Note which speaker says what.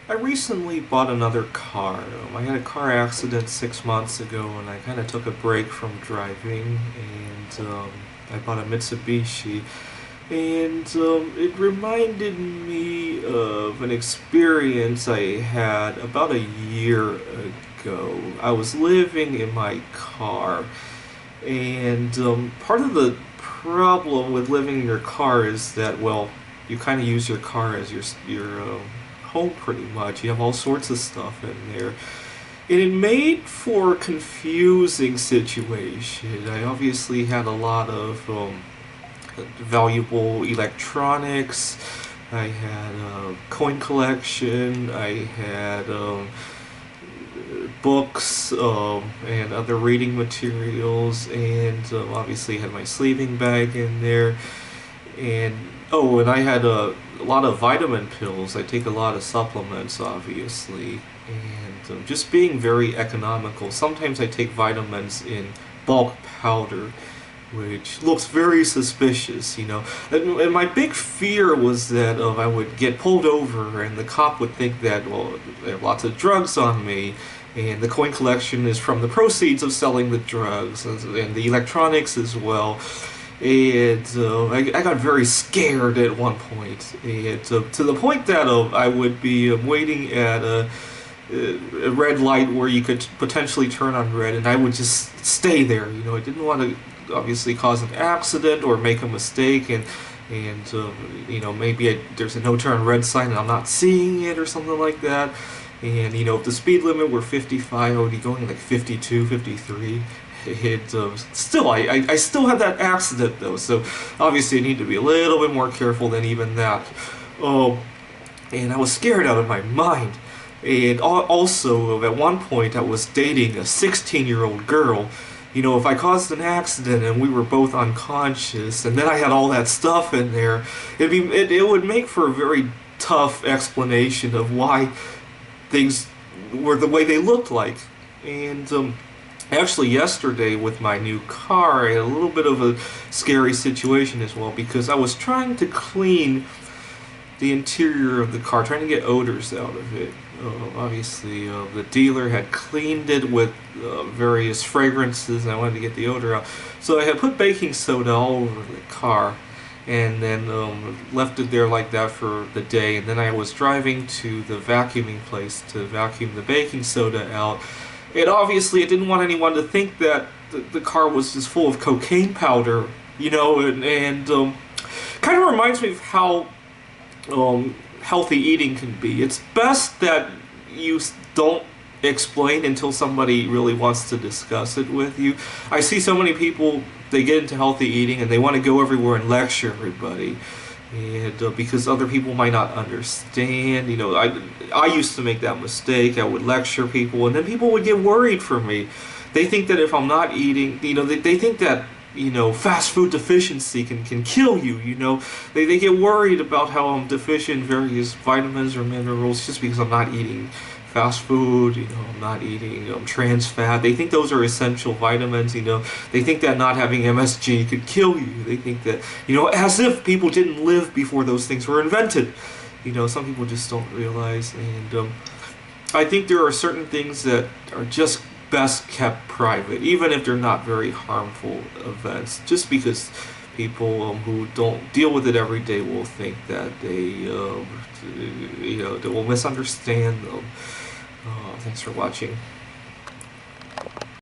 Speaker 1: I recently bought another car. I had a car accident 6 months ago and I kind of took a break from driving and I bought a Mitsubishi and it reminded me of an experience I had about a year ago. I was living in my car and part of the problem with living in your car is that, well, you kind of use your car as your home pretty much. You have all sorts of stuff in there. And it made for a confusing situation. I obviously had a lot of valuable electronics. I had a coin collection. I had books and other reading materials, and obviously had my sleeping bag in there. And oh, and I had a lot of vitamin pills. I take a lot of supplements, obviously, and just being very economical. Sometimes I take vitamins in bulk powder, which looks very suspicious, you know. And my big fear was that I would get pulled over and the cop would think that, well, there are lots of drugs on me, and the coin collection is from the proceeds of selling the drugs and the electronics as well. And I got very scared at one point, and to the point that I would be waiting at a red light where you could potentially turn on red, and I would just stay there. You know, I didn't want to obviously cause an accident or make a mistake, and you know, maybe there's a no turn red sign and I'm not seeing it or something like that. And you know, if the speed limit were 55, I would be going like 52, 53. It still, I still had that accident though, so obviously I need to be a little bit more careful than even that. Oh, and I was scared out of my mind. And also, at one point, I was dating a 16-year-old girl. You know, if I caused an accident and we were both unconscious, and then I had all that stuff in there, it would make for a very tough explanation of why things were the way they looked like. And actually, yesterday with my new car, I had a little bit of a scary situation as well because I was trying to clean the interior of the car, trying to get odors out of it. Obviously, the dealer had cleaned it with various fragrances, and I wanted to get the odor out. So I had put baking soda all over the car, and then left it there like that for the day. And then I was driving to the vacuuming place to vacuum the baking soda out. And obviously, I didn't want anyone to think that the car was just full of cocaine powder, you know, and kind of reminds me of how healthy eating can be. It's best that you don't explain until somebody really wants to discuss it with you. I see so many people, they get into healthy eating and they want to go everywhere and lecture everybody. And because other people might not understand, you know, I used to make that mistake. I would lecture people, and then people would get worried for me. They think that if I'm not eating, you know, they think that, you know, fast food deficiency can kill you, you know. They get worried about how I'm deficient in various vitamins or minerals just because I'm not eating fast food, you know, I'm not eating trans fat. They think those are essential vitamins, you know. They think that not having MSG could kill you. They think that, you know, as if people didn't live before those things were invented. You know, some people just don't realize. And I think there are certain things that are just best kept private, even if they're not very harmful events, just because people who don't deal with it every day will think that you know, they will misunderstand them. Thanks for watching.